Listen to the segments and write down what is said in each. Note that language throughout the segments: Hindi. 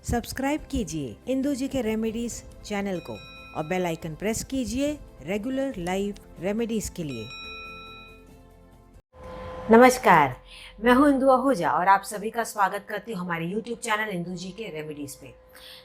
सब्सक्राइब कीजिए इंदू जी के रेमेडीज चैनल को और बेल आइकन प्रेस कीजिए रेगुलर लाइव रेमेडीज के लिए। नमस्कार, मैं हूं इंदु आहूजा और आप सभी का स्वागत करती हूं हमारे YouTube चैनल इंदू जी के रेमेडीज पे।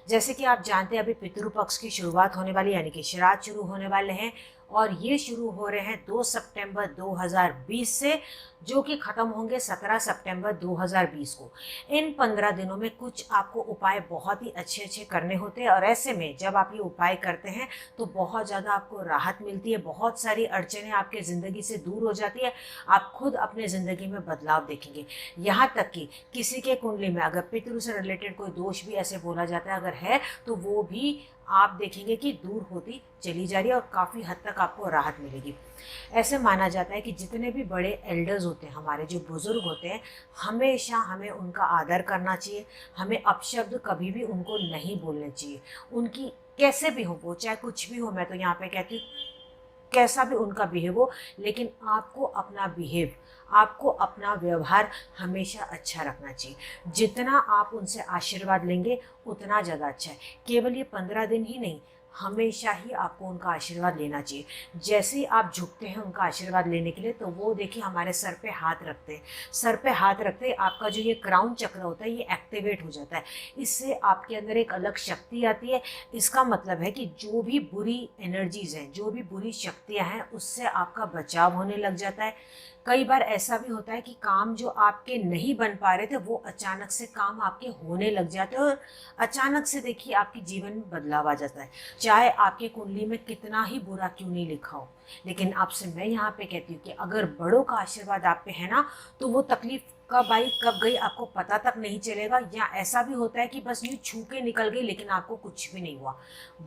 जैसे कि आप जानते हैं अभी पितृ पक्ष की शुरुआत होने वाली यानी कि श्राद्ध शुरू होने वाले हैं और ये शुरू हो रहे हैं 2 सितंबर 2020 से, जो कि ख़त्म होंगे 17 सितंबर 2020 को। इन 15 दिनों में कुछ आपको उपाय बहुत ही अच्छे अच्छे करने होते हैं और ऐसे में जब आप ये उपाय करते हैं तो बहुत ज़्यादा आपको राहत मिलती है, बहुत सारी अड़चनें आपके ज़िंदगी से दूर हो जाती है, आप खुद अपने ज़िंदगी में बदलाव देखेंगे। यहाँ तक कि किसी के कुंडली में अगर पितृ से रिलेटेड कोई दोष भी ऐसे बोला जाता है अगर है तो वो भी आप देखेंगे कि दूर होती चली जा रही है और काफ़ी हद तक आपको राहत मिलेगी। ऐसे माना जाता है कि जितने भी बड़े एल्डर्स होते हैं, हमारे जो बुज़ुर्ग होते हैं, हमेशा हमें उनका आदर करना चाहिए, हमें अपशब्द कभी भी उनको नहीं बोलने चाहिए। उनकी कैसे भी हो वो, चाहे कुछ भी हो, मैं तो यहाँ पे कहती हूँ कैसा भी उनका बिहेव हो, लेकिन आपको अपना बिहेव, आपको अपना व्यवहार हमेशा अच्छा रखना चाहिए। जितना आप उनसे आशीर्वाद लेंगे उतना ज़्यादा अच्छा है। केवल ये 15 दिन ही नहीं, हमेशा ही आपको उनका आशीर्वाद लेना चाहिए। जैसे ही आप झुकते हैं उनका आशीर्वाद लेने के लिए तो वो देखिए हमारे सर पे हाथ रखते हैं। सर पे हाथ रखते ही आपका जो ये क्राउन चक्र होता है ये एक्टिवेट हो जाता है। इससे आपके अंदर एक अलग शक्ति आती है। इसका मतलब है कि जो भी बुरी एनर्जीज़ हैं, जो भी बुरी शक्तियाँ हैं, उससे आपका बचाव होने लग जाता है। कई बार ऐसा भी होता है कि काम जो आपके नहीं बन पा रहे थे वो अचानक से काम आपके होने लग जाते हैं और अचानक से देखिए आपके जीवन में बदलाव आ जाता है। चाहे आपके कुंडली में कितना ही बुरा क्यों नहीं लिखा हो, लेकिन आपसे मैं यहाँ पे कहती हूँ कि अगर बड़ों का आशीर्वाद आप पे है ना तो वो तकलीफ कब आई कब गई आपको पता तक नहीं चलेगा। या ऐसा भी होता है कि बस यूँ छू के निकल गई लेकिन आपको कुछ भी नहीं हुआ।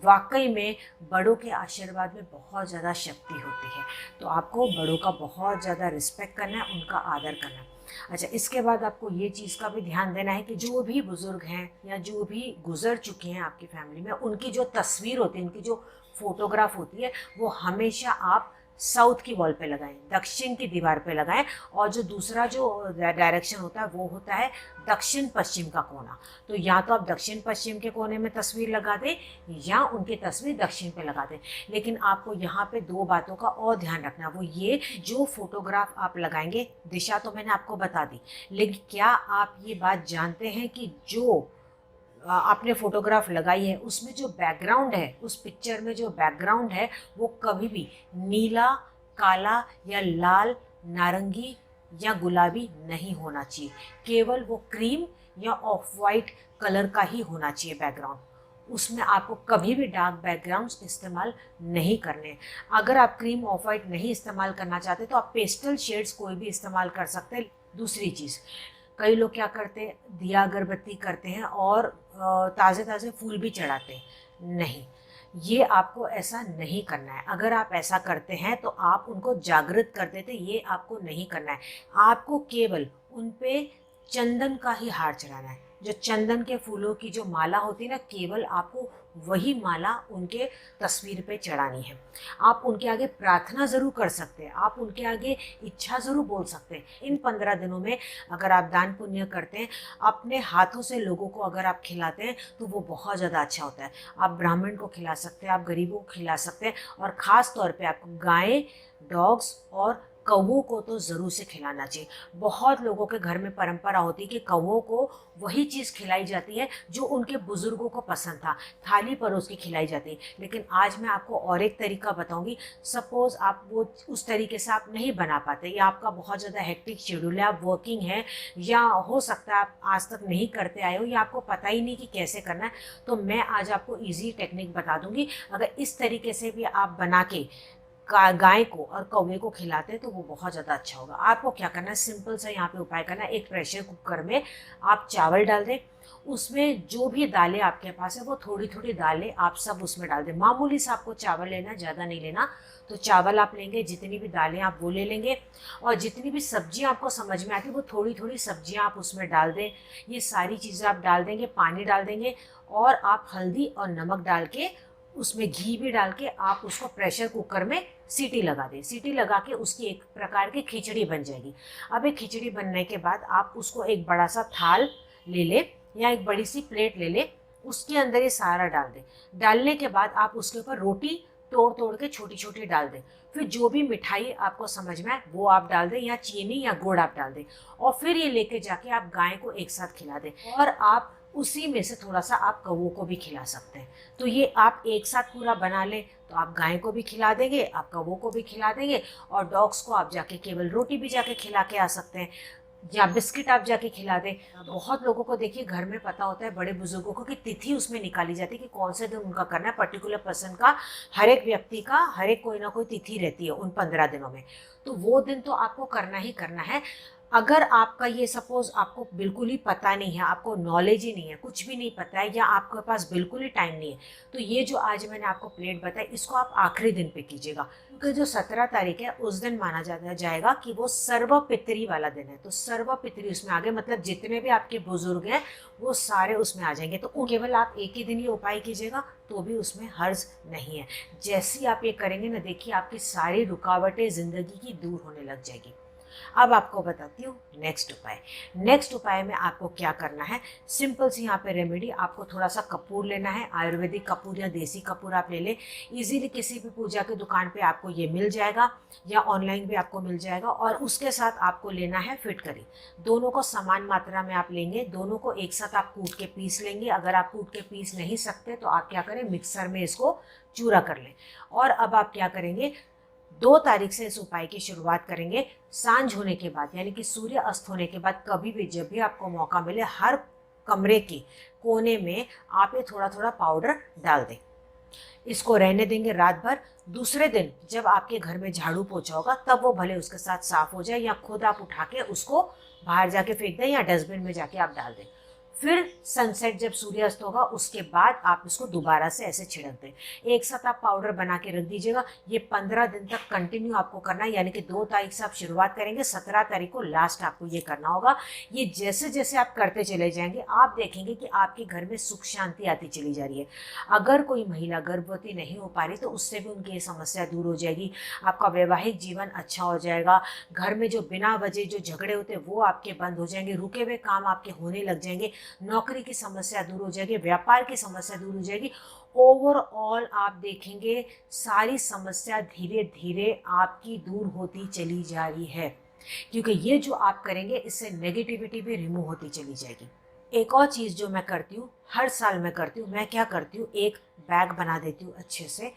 वाकई में बड़ों के आशीर्वाद में बहुत ज़्यादा शक्ति होती है, तो आपको बड़ों का बहुत ज़्यादा रिस्पेक्ट करना है, उनका आदर करना है। अच्छा, इसके बाद आपको ये चीज़ का भी ध्यान देना है कि जो भी बुज़ुर्ग हैं या जो भी गुजर चुके हैं आपकी फैमिली में, उनकी जो तस्वीर होती है, उनकी जो फोटोग्राफ होती है, वो हमेशा आप साउथ की वॉल पे लगाएं, दक्षिण की दीवार पे लगाएं। और जो दूसरा जो डायरेक्शन होता है वो होता है दक्षिण पश्चिम का कोना। तो या तो आप दक्षिण पश्चिम के कोने में तस्वीर लगा दें या उनकी तस्वीर दक्षिण पे लगा दें। लेकिन आपको यहाँ पे 2 बातों का और ध्यान रखना है, वो ये जो फोटोग्राफ आप लगाएंगे, दिशा तो मैंने आपको बता दी, लेकिन क्या आप ये बात जानते हैं कि जो आपने फोटोग्राफ लगाई है उसमें जो बैकग्राउंड है, उस पिक्चर में जो बैकग्राउंड है वो कभी भी नीला, काला या लाल, नारंगी या गुलाबी नहीं होना चाहिए। केवल वो क्रीम या ऑफ वाइट कलर का ही होना चाहिए बैकग्राउंड। उसमें आपको कभी भी डार्क बैकग्राउंड्स इस्तेमाल नहीं करने। अगर आप क्रीम ऑफ वाइट नहीं इस्तेमाल करना चाहते तो आप पेस्टल शेड्स कोई भी इस्तेमाल कर सकते हैं। दूसरी चीज़, कई लोग क्या करते हैं, दिया अगरबत्ती करते हैं और ताज़े ताज़े फूल भी चढ़ाते हैं। नहीं, ये आपको ऐसा नहीं करना है। अगर आप ऐसा करते हैं तो आप उनको जागृत कर देते, ये आपको नहीं करना है। आपको केवल उन पे चंदन का ही हार चढ़ाना है। जो चंदन के फूलों की जो माला होती है ना, केवल आपको वही माला उनके तस्वीर पे चढ़ानी है। आप उनके आगे प्रार्थना ज़रूर कर सकते हैं, आप उनके आगे इच्छा ज़रूर बोल सकते हैं। इन 15 दिनों में अगर आप दान पुण्य करते हैं, अपने हाथों से लोगों को अगर आप खिलाते हैं तो वो बहुत ज़्यादा अच्छा होता है। आप ब्राह्मण को खिला सकते हैं, आप गरीबों को खिला सकते हैं और ख़ास तौर पे आपको गाय, डॉग्स और कौवों को तो ज़रूर से खिलाना चाहिए। बहुत लोगों के घर में परंपरा होती है कि कौवों को वही चीज़ खिलाई जाती है जो उनके बुज़ुर्गों को पसंद था, थाली परोस के खिलाई जाती है। लेकिन आज मैं आपको और एक तरीका बताऊंगी। सपोज़ आप वो उस तरीके से आप नहीं बना पाते या आपका बहुत ज़्यादा हेक्टिक शेड्यूल है, आप वर्किंग है या हो सकता है आप आज तक नहीं करते आए हो या आपको पता ही नहीं कि कैसे करना है, तो मैं आज आपको ईजी टेक्निक बता दूंगी। अगर इस तरीके से भी आप बना के गाय को और कौवे को खिलाते हैं तो वो बहुत ज़्यादा अच्छा होगा। आपको क्या करना है, सिंपल सा यहाँ पे उपाय करना है। एक प्रेशर कुकर में आप चावल डाल दें, उसमें जो भी दालें आपके पास है वो थोड़ी थोड़ी दालें आप सब उसमें डाल दें। मामूली सा आपको चावल लेना, ज़्यादा नहीं लेना। तो चावल आप लेंगे, जितनी भी दालें आप वो ले लेंगे और जितनी भी सब्जियां आपको समझ में आती है वो थोड़ी थोड़ी सब्जियां आप उसमें डाल दें। ये सारी चीज़ें आप डाल देंगे, पानी डाल देंगे और आप हल्दी और नमक डाल के, उसमें घी भी डाल के आप उसको प्रेशर कुकर में सीटी लगा दें। सीटी लगा के उसकी एक प्रकार की खिचड़ी बन जाएगी। अब एक खिचड़ी बनने के बाद आप उसको एक बड़ा सा थाल ले लें या एक बड़ी सी प्लेट ले लें उसके अंदर ये सारा डाल दें। डालने के बाद आप उसके ऊपर रोटी तोड़ तोड़ के छोटी छोटी डाल दें। फिर जो भी मिठाई आपको समझ में आए वो आप डाल दें, या चीनी या गुड़ आप डाल दें, और फिर ये लेके जाके आप गाय को एक साथ खिला दें। और आप उसी में से थोड़ा सा आप कौवों को भी खिला सकते हैं। तो ये आप एक साथ पूरा बना लें तो आप गाय को भी खिला देंगे, आप कौवों को भी खिला देंगे, और डॉग्स को आप जाके केवल रोटी भी जाके खिला के आ सकते हैं, या बिस्किट आप जाके खिला दें। बहुत लोगों को देखिए घर में पता होता है, बड़े बुजुर्गों को, कि तिथि उसमें निकाली जाती है कि कौन से दिन उनका करना है। पर्टिकुलर पर्सन का, हर एक व्यक्ति का हर एक कोई ना कोई तिथि रहती है उन 15 दिनों में। तो वो दिन तो आपको करना ही करना है। अगर आपका ये सपोज आपको बिल्कुल ही पता नहीं है, आपको नॉलेज ही नहीं है, कुछ भी नहीं पता है, या आपके पास बिल्कुल ही टाइम नहीं है, तो ये जो आज मैंने आपको प्लेट बताई इसको आप आखिरी दिन पे कीजिएगा। क्योंकि जो 17 तारीख है उस दिन माना जाएगा कि वो सर्वपितरी वाला दिन है। तो सर्वपितरी उसमें आ गए, मतलब जितने भी आपके बुजुर्ग हैं वो सारे उसमें आ जाएंगे। तो केवल आप एक ही दिन ये उपाय कीजिएगा तो भी उसमें हर्ज नहीं है। जैसे ही आप ये करेंगे ना, देखिए आपकी सारी रुकावटें जिंदगी की दूर होने लग जाएगी। अब आपको बताती हूँ नेक्स्ट उपाय। नेक्स्ट उपाय में आपको क्या करना है, सिंपल सी यहाँ पे रेमेडी। आपको थोड़ा सा कपूर लेना है, आयुर्वेदिक कपूर या देसी कपूर आप ले लें। इजीली किसी भी पूजा की दुकान पे आपको ये मिल जाएगा, या ऑनलाइन भी आपको मिल जाएगा। और उसके साथ आपको लेना है फिटकरी। दोनों को समान मात्रा में आप लेंगे, दोनों को एक साथ आप कूट के पीस लेंगे। अगर आप कूट के पीस नहीं सकते तो आप क्या करें, मिक्सर में इसको चूरा कर लें। और अब आप क्या करेंगे, 2 तारीख से इस उपाय की शुरुआत करेंगे। सांझ होने के बाद, यानी कि सूर्य अस्त होने के बाद, कभी भी जब भी आपको मौका मिले, हर कमरे के कोने में आप ये थोड़ा थोड़ा पाउडर डाल दें। इसको रहने देंगे रात भर। दूसरे दिन जब आपके घर में झाड़ू पोछा होगा तब वो भले उसके साथ साफ हो जाए, या खुद आप उठा के उसको बाहर जाके फेंक दें, या डस्टबिन में जाके आप डाल दें। फिर सनसेट जब सूर्यास्त होगा उसके बाद आप इसको दोबारा से ऐसे छिड़क दें। एक साथ आप पाउडर बना के रख दीजिएगा। ये 15 दिन तक कंटिन्यू आपको करना है, यानी कि 2 तारीख से आप शुरुआत करेंगे, 17 तारीख को लास्ट आपको ये करना होगा। ये जैसे जैसे आप करते चले जाएंगे आप देखेंगे कि आपके घर में सुख शांति आती चली जा रही है। अगर कोई महिला गर्भवती नहीं हो पा रही तो उससे भी उनकी ये समस्या दूर हो जाएगी। आपका वैवाहिक जीवन अच्छा हो जाएगा। घर में जो बिना वजह जो झगड़े होते हैं वो आपके बंद हो जाएंगे। रुके हुए काम आपके होने लग जाएंगे। नौकरी की समस्या दूर हो जाएगी, व्यापार की समस्या दूर हो जाएगी। ओवरऑल आप देखेंगे सारी समस्या धीरे धीरे आपकी दूर होती चली जा रही है, क्योंकि ये जो आप करेंगे इससे नेगेटिविटी भी रिमूव होती चली जाएगी। एक और चीज़ जो मैं करती हूँ, हर साल मैं करती हूँ, मैं क्या करती हूँ, एक बैग बना देती हूँ अच्छे से,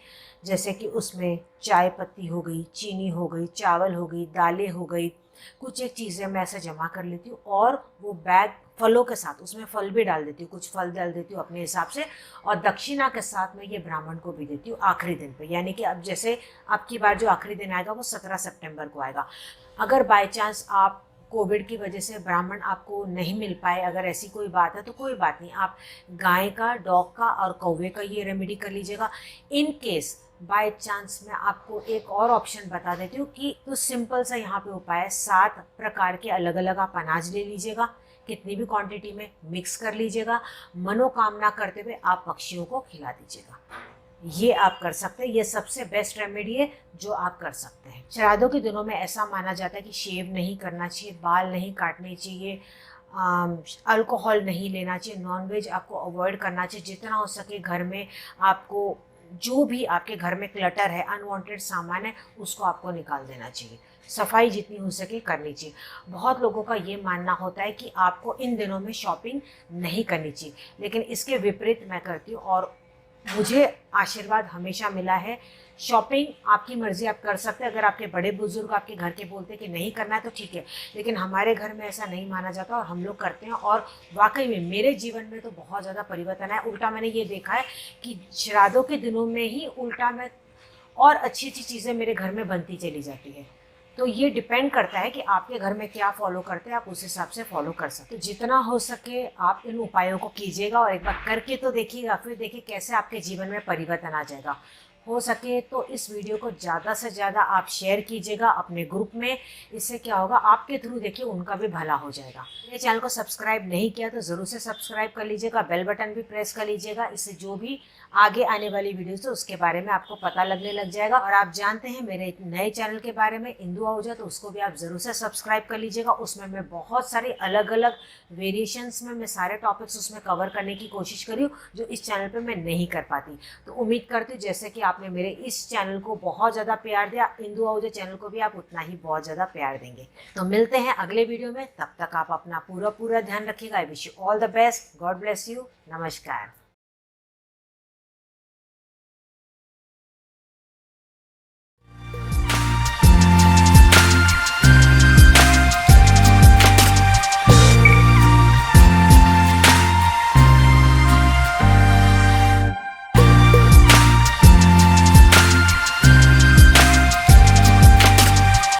जैसे कि उसमें चाय पत्ती हो गई, चीनी हो गई, चावल हो गई, दालें हो गई, कुछ एक चीज़ें मैं ऐसे जमा कर लेती हूँ। और वो बैग फलों के साथ, उसमें फल भी डाल देती हूँ, कुछ फल डाल देती हूँ अपने हिसाब से, और दक्षिणा के साथ में ये ब्राह्मण को भी देती हूँ आखिरी दिन पे। यानी कि अब जैसे आपकी बार जो आखिरी दिन आएगा वो 17 सितंबर को आएगा। अगर बाय चांस आप कोविड की वजह से ब्राह्मण आपको नहीं मिल पाए, अगर ऐसी कोई बात है तो कोई बात नहीं, आप गाय का, डॉग का और कौवे का ये रेमेडी कर लीजिएगा। इन केस बाय चांस मैं आपको एक और ऑप्शन बता देती हूँ कि तो सिंपल सा यहाँ पे उपाय है, 7 प्रकार के अलग अलग आप अनाज ले लीजिएगा, कितनी भी क्वांटिटी में मिक्स कर लीजिएगा। मनोकामना करते हुए आप पक्षियों को खिला दीजिएगा। ये आप कर सकते हैं, ये सबसे बेस्ट रेमेडी है जो आप कर सकते हैं। श्राद्धों के दिनों में ऐसा माना जाता है कि शेव नहीं करना चाहिए, बाल नहीं काटने चाहिए, अल्कोहल नहीं लेना चाहिए, नॉनवेज आपको अवॉइड करना चाहिए। जितना हो सके घर में आपको जो भी आपके घर में क्लटर है, अनवांटेड सामान है, उसको आपको निकाल देना चाहिए। सफाई जितनी हो सके करनी चाहिए। बहुत लोगों का ये मानना होता है कि आपको इन दिनों में शॉपिंग नहीं करनी चाहिए, लेकिन इसके विपरीत मैं करती हूँ और मुझे आशीर्वाद हमेशा मिला है। शॉपिंग आपकी मर्जी, आप कर सकते हैं। अगर आपके बड़े बुजुर्ग आपके घर के बोलते हैं कि नहीं करना है तो ठीक है, लेकिन हमारे घर में ऐसा नहीं माना जाता और हम लोग करते हैं। और वाकई में मेरे जीवन में तो बहुत ज़्यादा परिवर्तन है। उल्टा मैंने ये देखा है कि श्राद्धों के दिनों में ही उल्टा मैं और अच्छी अच्छी चीज़ें मेरे घर में बनती चली जाती है। तो ये डिपेंड करता है कि आपके घर में क्या फॉलो करते हैं, आप उस हिसाब से फॉलो कर सकते हैं। तो जितना हो सके आप इन उपायों को कीजिएगा और एक बार करके तो देखिएगा, फिर देखिए कैसे आपके जीवन में परिवर्तन आ जाएगा। हो सके तो इस वीडियो को ज़्यादा से ज़्यादा आप शेयर कीजिएगा अपने ग्रुप में। इससे क्या होगा, आपके थ्रू देखिए उनका भी भला हो जाएगा। मेरे चैनल को सब्सक्राइब नहीं किया तो ज़रूर से सब्सक्राइब कर लीजिएगा, बेल बटन भी प्रेस कर लीजिएगा। इससे जो भी आगे आने वाली वीडियोस है उसके बारे में आपको पता लगने लग जाएगा। और आप जानते हैं मेरे नए चैनल के बारे में, इंदु आहूजा, तो उसको भी आप ज़रूर से सब्सक्राइब कर लीजिएगा। उसमें मैं बहुत सारे अलग अलग वेरिएशंस में मैं सारे टॉपिक्स उसमें कवर करने की कोशिश करी हूँ जो इस चैनल पे मैं नहीं कर पाती। तो उम्मीद करती हूँ जैसे कि आपने मेरे इस चैनल को बहुत ज़्यादा प्यार दिया, इंदु आहूजा चैनल को भी आप उतना ही बहुत ज़्यादा प्यार देंगे। तो मिलते हैं अगले वीडियो में, तब तक आप अपना पूरा ध्यान रखिएगा। I wish you all the best, God bless you, नमस्कार।